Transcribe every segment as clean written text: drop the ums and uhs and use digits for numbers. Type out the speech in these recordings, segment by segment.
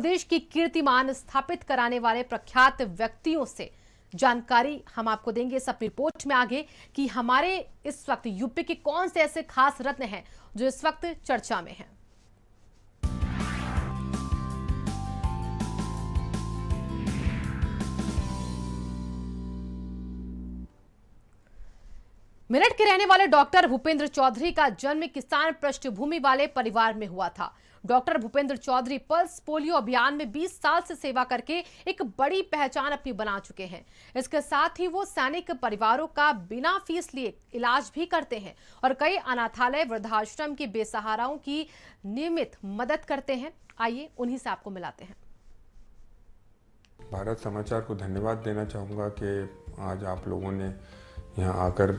प्रदेश की कीर्तिमान स्थापित कराने वाले प्रख्यात व्यक्तियों से जानकारी हम आपको देंगे इस अपनी रिपोर्ट में आगे कि हमारे इस वक्त यूपी के कौन से ऐसे खास रत्न हैं जो इस वक्त चर्चा में हैं। मेरठ के रहने वाले डॉक्टर भूपेंद्र चौधरी का जन्म किसान पृष्ठभूमि वाले परिवार में हुआ था। Doctor Bhupendra Chaudhary pulse polio अभियान में 20 साल से सेवा करके एक बड़ी पहचान अपनी बना चुके हैं। इसके साथ ही वो सैनिक परिवारों का बिना फीस लिए इलाज भी करते हैं और कई अनाथालय वृद्धाश्रम के बेसहाराओं की नियमित मदद करते हैं। आइए उन्हीं से आपको मिलाते हैं। भारत समाचार को धन्यवाद देना चाहूँगा कि आज आप लोगों ने यहाँ आकर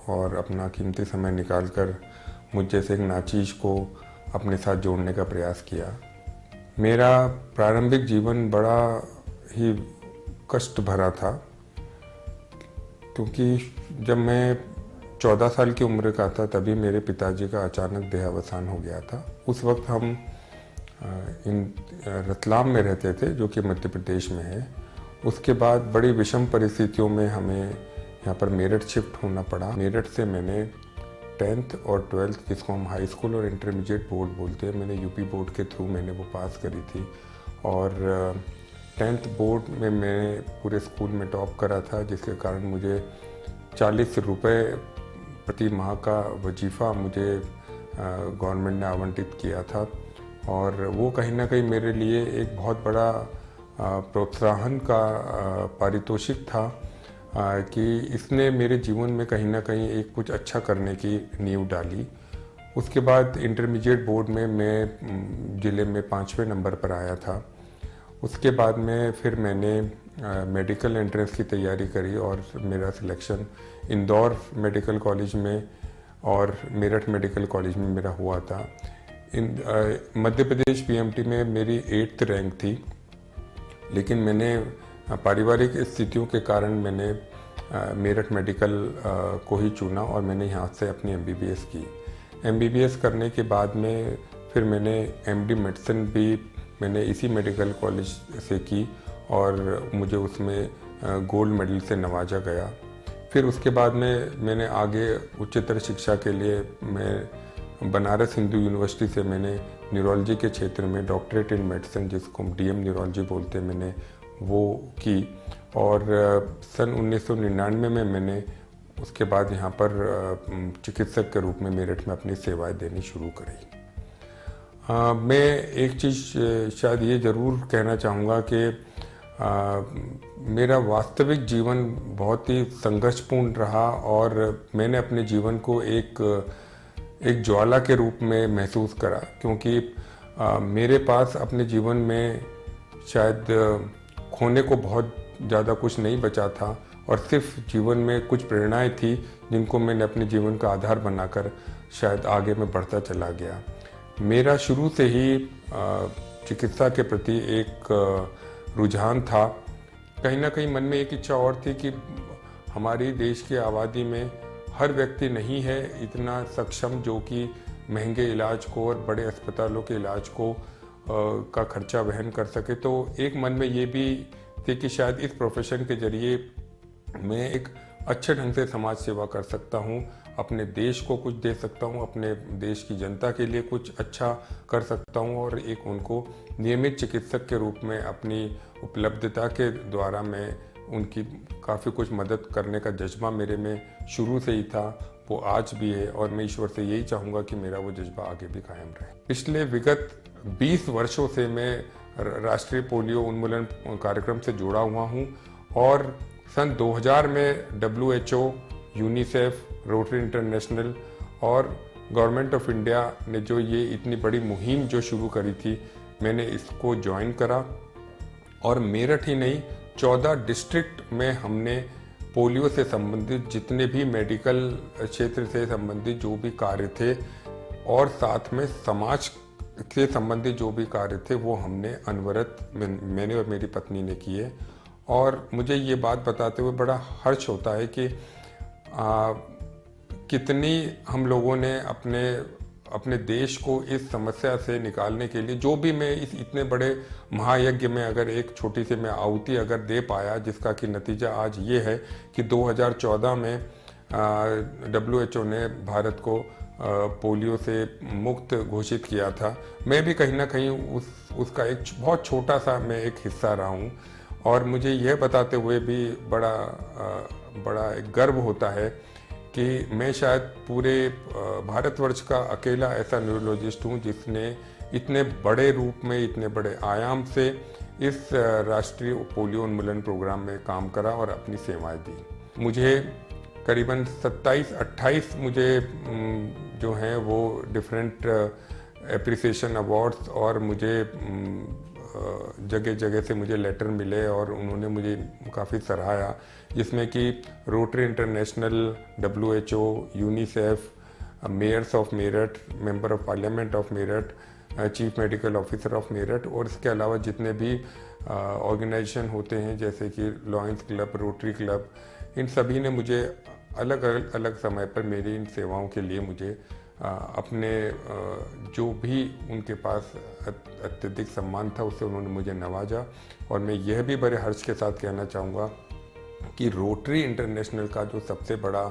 और अपना कीमती समय निकालकर मुझ जैसे एक नाचीज को अपने साथ जोड़ने का प्रयास किया। मेरा प्रारंभिक जीवन बड़ा ही कष्ट भरा था, क्योंकि जब मैं 14 साल की उम्र का था तभी मेरे पिताजी का अचानक देहावसान हो गया था। उस वक्त हम रतलाम में रहते थे, जो कि मध्य प्रदेश में है। उसके बाद बड़ी विषम परिस्थितियों में हमें यहाँ पर मेरठ शिफ्ट होना पड़ा। मेरठ से मैंने 10th और 12th, जिसको हम हाई स्कूल और इंटरमीडिएट बोर्ड बोलते हैं, मैंने यूपी बोर्ड के थ्रू मैंने वो पास करी थी। और 10th बोर्ड में मैंने पूरे स्कूल में टॉप करा था, जिसके कारण मुझे 40 रुपये प्रति माह का वजीफ़ा मुझे गवर्नमेंट ने आवंटित किया था। और वो कहीं ना कहीं मेरे लिए एक बहुत बड़ा प्रोत्साहन का पारितोषिक था कि इसने मेरे जीवन में कहीं ना कहीं एक कुछ अच्छा करने की नींव डाली। उसके बाद इंटरमीडिएट बोर्ड में मैं ज़िले में 5वें नंबर पर आया था। उसके बाद में फिर मैंने मेडिकल एंट्रेंस की तैयारी करी और मेरा सिलेक्शन इंदौर मेडिकल कॉलेज में और मेरठ मेडिकल कॉलेज में मेरा हुआ था। मध्य प्रदेश पीएमटी में मेरी 8th रैंक थी, लेकिन मैंने पारिवारिक स्थितियों के कारण मैंने मेरठ मेडिकल को ही चुना और मैंने यहाँ से अपनी एमबीबीएस की। एमबीबीएस करने के बाद में फिर मैंने एमडी मेडिसिन भी मैंने इसी मेडिकल कॉलेज से की और मुझे उसमें गोल्ड मेडल से नवाजा गया। फिर उसके बाद में मैंने आगे उच्चतर शिक्षा के लिए मैं बनारस हिंदू यूनिवर्सिटी से मैंने न्यूरोलॉजी के क्षेत्र में डॉक्टरेट इन मेडिसिन, जिसको हम डीएम न्यूरोलॉजी बोलते हैं, मैंने वो की। और सन 1999 में मैंने उसके बाद यहाँ पर चिकित्सक के रूप में मेरठ में अपनी सेवाएं देनी शुरू करी। मैं एक चीज़ शायद ये ज़रूर कहना चाहूँगा कि मेरा वास्तविक जीवन बहुत ही संघर्षपूर्ण रहा और मैंने अपने जीवन को एक ज्वाला के रूप में महसूस करा, क्योंकि मेरे पास अपने जीवन में शायद खोने को बहुत ज़्यादा कुछ नहीं बचा था और सिर्फ जीवन में कुछ प्रेरणाएं थी जिनको मैंने अपने जीवन का आधार बनाकर शायद आगे मैं बढ़ता चला गया। मेरा शुरू से ही चिकित्सा के प्रति एक रुझान था। कहीं ना कहीं मन में एक इच्छा और थी कि हमारी देश की आबादी में हर व्यक्ति नहीं है इतना सक्षम जो कि महंगे इलाज को और बड़े अस्पतालों के इलाज को का खर्चा वहन कर सके। तो एक मन में ये भी थी कि शायद इस प्रोफेशन के जरिए मैं एक अच्छे ढंग से समाज सेवा कर सकता हूँ, अपने देश को कुछ दे सकता हूँ, अपने देश की जनता के लिए कुछ अच्छा कर सकता हूँ और एक उनको नियमित चिकित्सक के रूप में अपनी उपलब्धता के द्वारा मैं उनकी काफ़ी कुछ मदद करने का जज्बा मेरे में शुरू से ही था, वो आज भी है और मैं ईश्वर से यही चाहूँगा कि मेरा वो जज्बा आगे भी कायम रहे। पिछले विगत 20 वर्षों से मैं राष्ट्रीय पोलियो उन्मूलन कार्यक्रम से जुड़ा हुआ हूँ और सन 2000 में WHO, यूनिसेफ, रोटरी इंटरनेशनल और गवर्नमेंट ऑफ इंडिया ने जो ये इतनी बड़ी मुहिम जो शुरू करी थी, मैंने इसको ज्वाइन करा और मेरठ ही नहीं 14 डिस्ट्रिक्ट में हमने पोलियो से संबंधित जितने भी मेडिकल क्षेत्र से संबंधित जो भी कार्य थे और साथ में समाज से संबंधित जो भी कार्य थे वो हमने अनवरत मैंने और मेरी पत्नी ने किए। और मुझे ये बात बताते हुए बड़ा हर्ष होता है कि कितनी हम लोगों ने अपने अपने देश को इस समस्या से निकालने के लिए जो भी मैं इस इतने बड़े महायज्ञ में अगर एक छोटी सी मैं आहुति अगर दे पाया, जिसका कि नतीजा आज ये है कि 2014 में WHO ने भारत को पोलियो से मुक्त घोषित किया था। मैं भी कहीं ना कहीं उसका एक बहुत छोटा सा मैं एक हिस्सा रहा हूँ, और मुझे यह बताते हुए भी बड़ा एक गर्व होता है कि मैं शायद पूरे भारतवर्ष का अकेला ऐसा न्यूरोलॉजिस्ट हूँ जिसने इतने बड़े रूप में, इतने बड़े आयाम से इस राष्ट्रीय पोलियो उन्मूलन प्रोग्राम में काम करा और अपनी सेवाएं दी। मुझे करीबन 27-28 मुझे जो हैं वो डिफरेंट एप्रिसिएशन अवार्ड्स और मुझे जगह जगह से मुझे लेटर मिले और उन्होंने मुझे काफ़ी सराहा, जिसमें कि Rotary International, WHO, UNICEF, mayors of Meerut, member of parliament of Meerut, chief medical officer of Meerut, और इसके अलावा जितने भी ऑर्गेनाइजेशन होते हैं जैसे कि लॉयंस क्लब, रोटरी क्लब, इन सभी ने मुझे अलग अलग समय पर मेरी इन सेवाओं के लिए मुझे अपने जो भी उनके पास अत्यधिक सम्मान था उससे उन्होंने मुझे नवाजा। और मैं यह भी बड़े हर्ष के साथ कहना चाहूँगा कि रोटरी इंटरनेशनल का जो सबसे बड़ा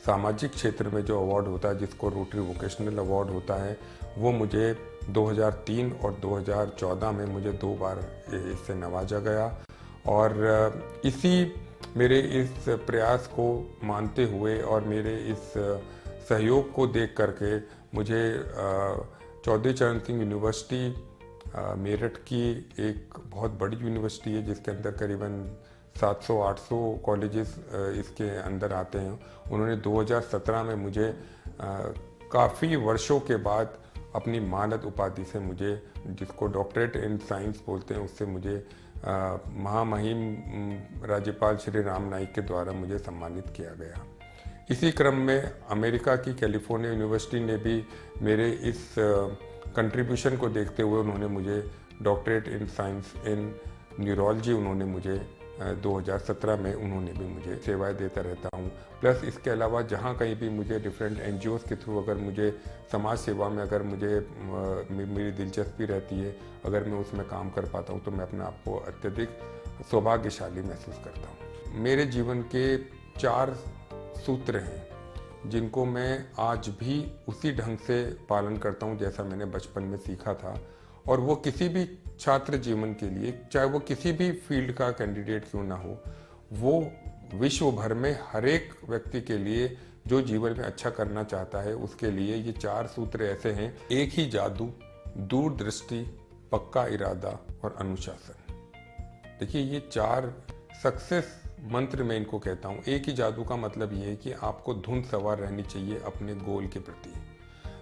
सामाजिक क्षेत्र में जो अवार्ड होता है, जिसको रोटरी वोकेशनल अवार्ड होता है, वो मुझे 2003 और 2014 में मुझे 2 बार इससे नवाजा गया। और इसी मेरे इस प्रयास को मानते हुए और मेरे इस सहयोग को देख करके मुझे चौधरी चरण सिंह यूनिवर्सिटी मेरठ की एक बहुत बड़ी यूनिवर्सिटी है जिसके अंदर करीबन 700-800 कॉलेजेस इसके अंदर आते हैं, उन्होंने 2017 में मुझे काफ़ी वर्षों के बाद अपनी मानद उपाधि से मुझे, जिसको डॉक्टरेट इन साइंस बोलते हैं, उससे मुझे महामहिम राज्यपाल श्री राम नाईक के द्वारा मुझे सम्मानित किया गया। इसी क्रम में अमेरिका की कैलिफोर्निया यूनिवर्सिटी ने भी मेरे इस कंट्रीब्यूशन को देखते हुए उन्होंने मुझे doctorate in science in neurology उन्होंने मुझे 2017 में उन्होंने भी मुझे सेवाएं देता रहता हूँ। प्लस इसके अलावा जहाँ कहीं भी मुझे डिफरेंट NGOs के थ्रू अगर मुझे समाज सेवा में अगर मुझे मेरी दिलचस्पी रहती है, अगर मैं उसमें काम कर पाता हूँ तो मैं अपने आप को अत्यधिक सौभाग्यशाली महसूस करता हूँ। मेरे जीवन के 4 सूत्र हैं जिनको मैं आज भी उसी ढंग से पालन करता हूँ जैसा मैंने बचपन में सीखा था, और वो किसी भी छात्र जीवन के लिए, चाहे वो किसी भी फील्ड का कैंडिडेट क्यों ना हो, वो विश्व भर में हर एक व्यक्ति के लिए जो जीवन में अच्छा करना चाहता है उसके लिए ये 4 सूत्र ऐसे हैं। एक ही जादू, दूरदृष्टि, पक्का इरादा और अनुशासन। देखिए ये 4 सक्सेस मंत्र मैं इनको कहता हूँ। एक ही जादू का मतलब ये है कि आपको धुन सवार रहनी चाहिए अपने गोल के प्रति।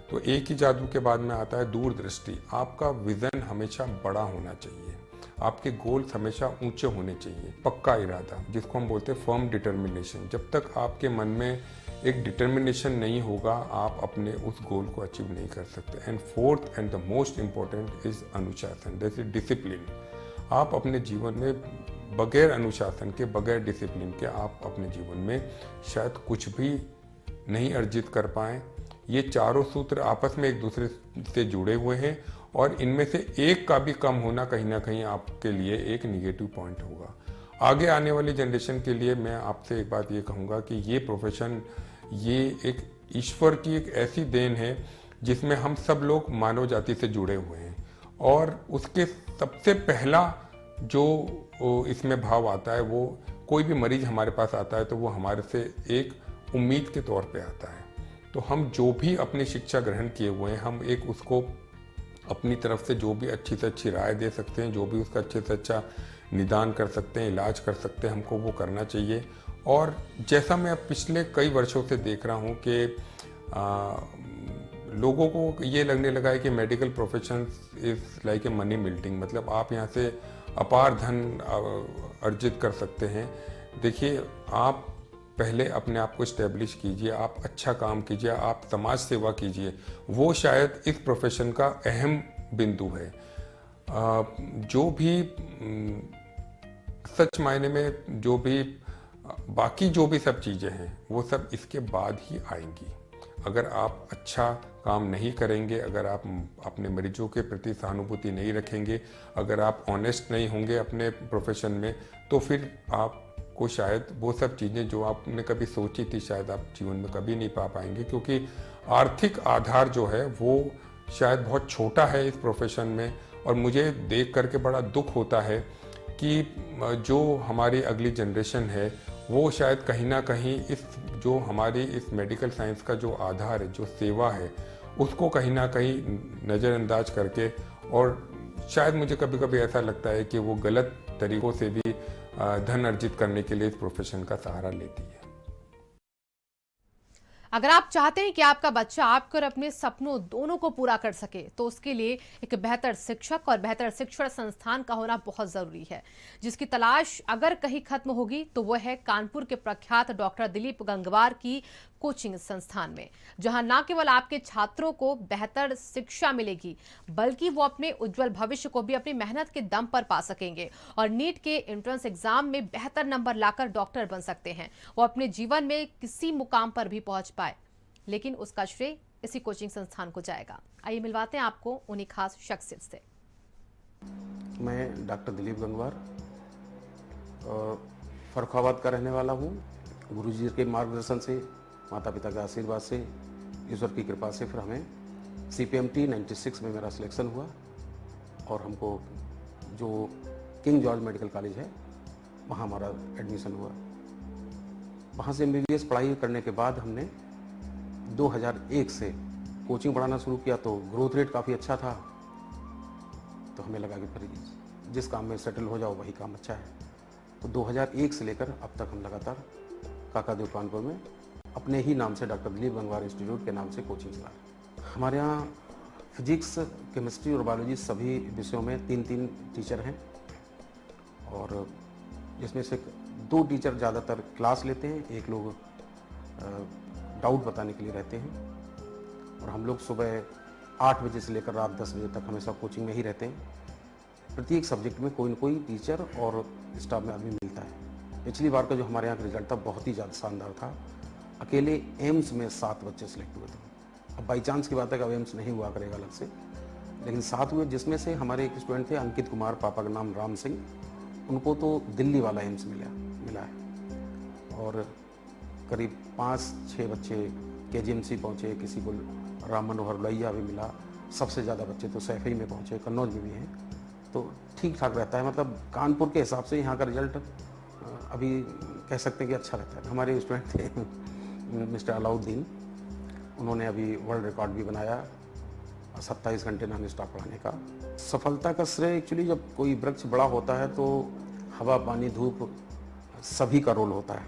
तो एक ही जादू के बाद में आता है दूरदृष्टि। आपका विजन हमेशा बड़ा होना चाहिए, आपके गोल्स हमेशा ऊंचे होने चाहिए। पक्का इरादा, जिसको हम बोलते हैं फर्म डिटर्मिनेशन। जब तक आपके मन में एक डिटर्मिनेशन नहीं होगा, आप अपने उस गोल को अचीव नहीं कर सकते। And fourth and the most important is अनुशासन, दैट इज डिसिप्लिन। आप अपने जीवन में बगैर अनुशासन के, बगैर डिसिप्लिन के आप अपने जीवन में शायद कुछ भी नहीं अर्जित कर पाएँ। ये चारों सूत्र आपस में एक दूसरे से जुड़े हुए हैं और इनमें से एक का भी कम होना कहीं ना कहीं आपके लिए एक निगेटिव पॉइंट होगा। आगे आने वाली जनरेशन के लिए मैं आपसे एक बात ये कहूँगा कि ये प्रोफेशन, ये एक ईश्वर की एक ऐसी देन है जिसमें हम सब लोग मानव जाति से जुड़े हुए हैं, और उसके सबसे पहला जो इसमें भाव आता है, वो कोई भी मरीज हमारे पास आता है तो वो हमारे से एक उम्मीद के तौर पे आता है। तो हम जो भी अपनी शिक्षा ग्रहण किए हुए हैं, हम एक उसको अपनी तरफ से जो भी अच्छी से अच्छी राय दे सकते हैं, जो भी उसका अच्छे से अच्छा निदान कर सकते हैं, इलाज कर सकते हैं, हमको वो करना चाहिए। और जैसा मैं अब पिछले कई वर्षों से देख रहा हूँ कि लोगों को ये लगने लगा है कि medical profession is like a money minting, मतलब आप यहाँ से अपार धन अर्जित कर सकते हैं। देखिए, आप पहले अपने आप को इस्टेब्लिश कीजिए, आप अच्छा काम कीजिए, आप समाज सेवा कीजिए, वो शायद इस प्रोफेशन का अहम बिंदु है। जो भी सच मायने में जो भी बाकी जो भी सब चीज़ें हैं वो सब इसके बाद ही आएंगी। अगर आप अच्छा काम नहीं करेंगे, अगर आप अपने मरीजों के प्रति सहानुभूति नहीं रखेंगे, अगर आप ऑनेस्ट नहीं होंगे अपने प्रोफेशन में, तो फिर आपको शायद वो सब चीज़ें जो आपने कभी सोची थी शायद आप जीवन में कभी नहीं पा पाएंगे, क्योंकि आर्थिक आधार जो है वो शायद बहुत छोटा है इस प्रोफेशन में। और मुझे देख करके बड़ा दुख होता है कि जो हमारी अगली जनरेशन है वो शायद कहीं ना कहीं इस जो हमारी इस मेडिकल साइंस का जो आधार है, जो सेवा है, उसको कहीं ना कहीं नज़रअंदाज करके, और शायद मुझे कभी कभी ऐसा लगता है कि वो गलत तरीक़ों से भी धन अर्जित करने के लिए इस प्रोफेशन का सहारा लेती है। अगर आप चाहते हैं कि आपका बच्चा आपको और अपने सपनों दोनों को पूरा कर सके, तो उसके लिए एक बेहतर शिक्षक और बेहतर शिक्षण संस्थान का होना बहुत जरूरी है, जिसकी तलाश अगर कहीं खत्म होगी तो वह है कानपुर के प्रख्यात डॉक्टर दिलीप गंगवार की कोचिंग संस्थान में, जहां न केवल आपके छात्रों को बेहतर शिक्षा मिलेगी, बल्कि वो अपने उज्जवल भविष्य को भी अपनी मेहनत के दम पर पा सकेंगे और नीट के एंट्रेंस एग्जाम में बेहतर नंबर लाकर डॉक्टर बन सकते हैं। वो अपने जीवन में किसी मुकाम पर भी पहुंच पाए, लेकिन उसका श्रेय इसी कोचिंग संस्थान को जाएगा। आइए मिलवाते हैं आपको उन्हीं खास शख्सियत से। मैं डॉक्टर दिलीप गंगवार फर्रुखाबाद का रहने वाला हूँ। गुरुजी के मार्गदर्शन से, माता पिता के आशीर्वाद से, ईश्वर की कृपा से फिर हमें CPMT 96 में मेरा सिलेक्शन हुआ और हमको जो किंग जॉर्ज मेडिकल कॉलेज है वहाँ हमारा एडमिशन हुआ। वहाँ से MBBS पढ़ाई करने के बाद हमने 2001 से कोचिंग पढ़ाना शुरू किया, तो ग्रोथ रेट काफ़ी अच्छा था, तो हमें लगा कि फिर जिस काम में सेटल हो जाओ वही काम अच्छा है। तो 2001 से लेकर अब तक हम लगातार काकादेव कानपुर में अपने ही नाम से डॉक्टर दिलीप गंगवार इंस्टीट्यूट के नाम से कोचिंग चला रहे हैं। हमारे यहाँ फिजिक्स, केमिस्ट्री और बायोलॉजी सभी विषयों में 3-3 टीचर हैं, और जिसमें से 2 टीचर ज़्यादातर क्लास लेते हैं, एक लोग डाउट बताने के लिए रहते हैं। और हम लोग सुबह 8 बजे से लेकर रात 10 बजे तक हमेशा कोचिंग में ही रहते हैं। प्रत्येक सब्जेक्ट में कोई न कोई टीचर और स्टाफ में आदमी मिलता है। पिछली बार का जो हमारे यहाँ का रिजल्ट था बहुत ही ज़्यादा शानदार था। अकेले एम्स में 7 बच्चे सेलेक्ट हुए थे। अब बाई चांस की बात है कि अब एम्स नहीं हुआ करेगा अलग से, लेकिन 7 हुए, जिसमें से हमारे एक स्टूडेंट थे अंकित कुमार, पापा का नाम राम सिंह, उनको तो दिल्ली वाला एम्स मिला है। और करीब 5-6 बच्चे KGMC पहुँचे, किसी को राम मनोहर लोहिया भी मिला। सबसे ज़्यादा बच्चे तो सैफई में पहुँचे, कन्नौज में भी हैं। तो ठीक ठाक रहता है, मतलब कानपुर के हिसाब से यहाँ का रिजल्ट अभी कह सकते हैं कि अच्छा रहता है। हमारे स्टूडेंट थे मिस्टर अलाउद्दीन, उन्होंने अभी वर्ल्ड रिकॉर्ड भी बनाया 27 घंटे नॉन स्टॉप पढ़ाने का। सफलता का श्रेय एक्चुअली जब कोई वृक्ष बड़ा होता है तो हवा, पानी, धूप सभी का रोल होता है,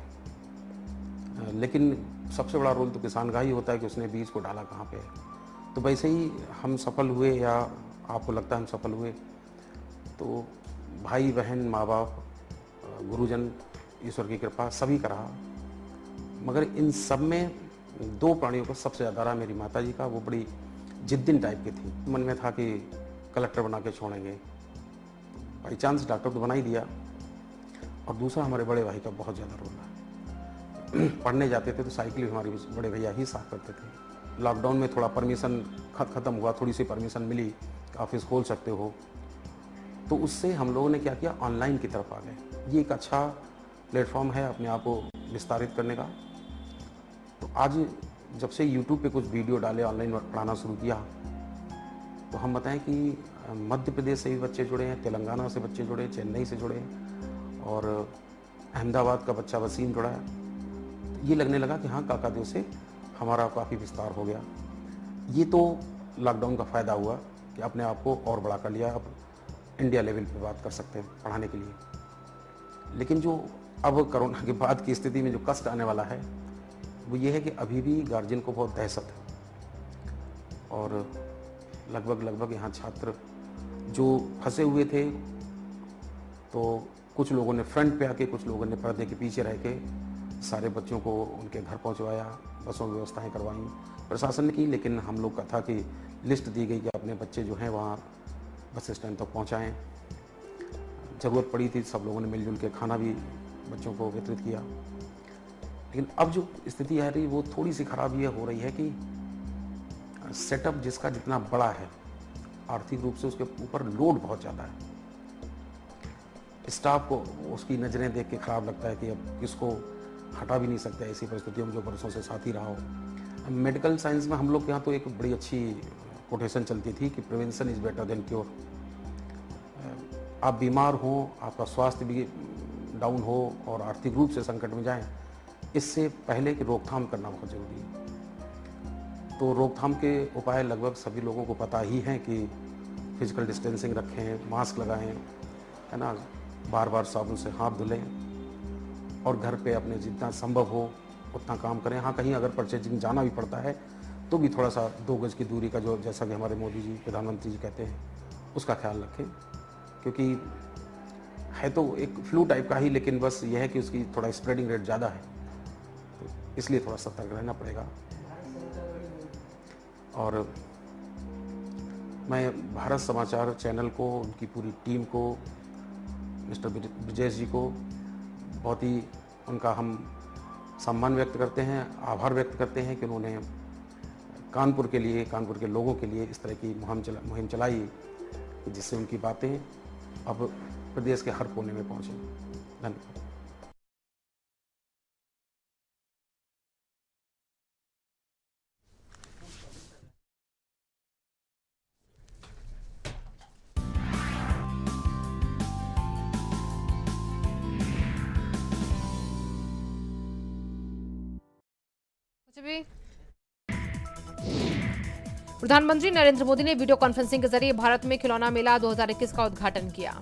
लेकिन सबसे बड़ा रोल तो किसान का ही होता है कि उसने बीज को डाला कहाँ पे है। तो वैसे ही हम सफल हुए, या आपको लगता है हम सफल हुए, तो भाई बहन, माँ बाप, गुरुजन, ईश्वर की कृपा सभी का रहा। मगर इन सब में 2 प्राणियों को सबसे ज़्यादा रहा। मेरी माता जी का, वो बड़ी जिद्दीन टाइप की थी, मन में था कि कलेक्टर बना के छोड़ेंगे, बाई चांस डॉक्टर तो बना ही दिया। और दूसरा हमारे बड़े भाई का बहुत ज़्यादा रोल रहा। पढ़ने जाते थे तो साइकिल भी हमारे बड़े भैया ही साफ करते थे। लॉकडाउन में थोड़ा परमिशन ख़त्म हुआ, थोड़ी सी परमिशन मिली, ऑफिस खोल सकते हो, तो उससे हम लोगों ने क्या किया, ऑनलाइन की तरफ आ गए। ये एक अच्छा प्लेटफॉर्म है अपने आप को विस्तारित करने का। तो आज जब से YouTube पे कुछ वीडियो डाले, ऑनलाइन पढ़ाना शुरू किया, तो हम बताएं कि मध्य प्रदेश से भी बच्चे जुड़े हैं, तेलंगाना से बच्चे जुड़े, चेन्नई से जुड़े, और अहमदाबाद का बच्चा वसीम जुड़ा है। तो ये लगने लगा कि हाँ, काकादेव से हमारा काफ़ी विस्तार हो गया। ये तो लॉकडाउन का फ़ायदा हुआ कि अपने आप को और बड़ा कर लिया। अब इंडिया लेवल पे बात कर सकते हैं पढ़ाने के लिए। लेकिन जो अब कोरोना के बाद की स्थिति में जो कष्ट आने वाला है वो ये है कि अभी भी गार्जियन को बहुत दहशत है, और लगभग यहाँ छात्र जो फंसे हुए थे, तो कुछ लोगों ने फ्रंट पे आके, कुछ लोगों ने पर्दे के पीछे रह के सारे बच्चों को उनके घर पहुंचवाया, बसों की व्यवस्थाएं करवाई प्रशासन ने की। लेकिन हम लोग का था कि लिस्ट दी गई कि अपने बच्चे जो हैं वहाँ बस स्टैंड तक पहुँचाएँ। ज़रूरत पड़ी थी, सब लोगों ने मिलजुल के खाना भी बच्चों को वितरित किया। लेकिन अब जो स्थिति है रही वो थोड़ी सी खराब ये हो रही है कि सेटअप जिसका जितना बड़ा है, आर्थिक रूप से उसके ऊपर लोड बहुत ज़्यादा है। स्टाफ को उसकी नज़रें देख के खराब लगता है कि अब किसको हटा भी नहीं सकते ऐसी परिस्थितियों में जो बरसों से साथ ही रहा हो। मेडिकल साइंस में हम लोग के यहाँ तो एक बड़ी अच्छी कोटेशन चलती थी कि prevention is better than cure. आप बीमार हो, आपका स्वास्थ्य भी डाउन हो और आर्थिक रूप से संकट में जाएं, इससे पहले कि रोकथाम करना बहुत ज़रूरी है। तो रोकथाम के उपाय लगभग सभी लोगों को पता ही हैं कि फिजिकल डिस्टेंसिंग रखें, मास्क लगाएं, है ना, बार बार साबुन से हाथ धुलें और घर पे अपने जितना संभव हो उतना काम करें। हाँ, कहीं अगर परचेजिंग जाना भी पड़ता है तो भी थोड़ा सा 2 गज की दूरी का जो जैसा कि हमारे मोदी जी, प्रधानमंत्री जी कहते हैं, उसका ख्याल रखें, क्योंकि है तो एक फ्लू टाइप का ही, लेकिन बस यह है कि उसकी थोड़ा स्प्रेडिंग रेट ज़्यादा है, तो इसलिए थोड़ा सतर्क रहना पड़ेगा। और मैं भारत समाचार चैनल को, उनकी पूरी टीम को, मिस्टर ब्रजेश जी को बहुत ही उनका हम सम्मान व्यक्त करते हैं, आभार व्यक्त करते हैं कि उन्होंने कानपुर के लिए, कानपुर के लोगों के लिए इस तरह की मुहिम चलाई जिससे उनकी बातें अब प्रदेश के हर कोने में पहुँचे। धन्यवाद। प्रधानमंत्री नरेंद्र मोदी ने वीडियो कॉन्फ्रेंसिंग के जरिए भारत में खिलौना मेला 2021 का उद्घाटन किया।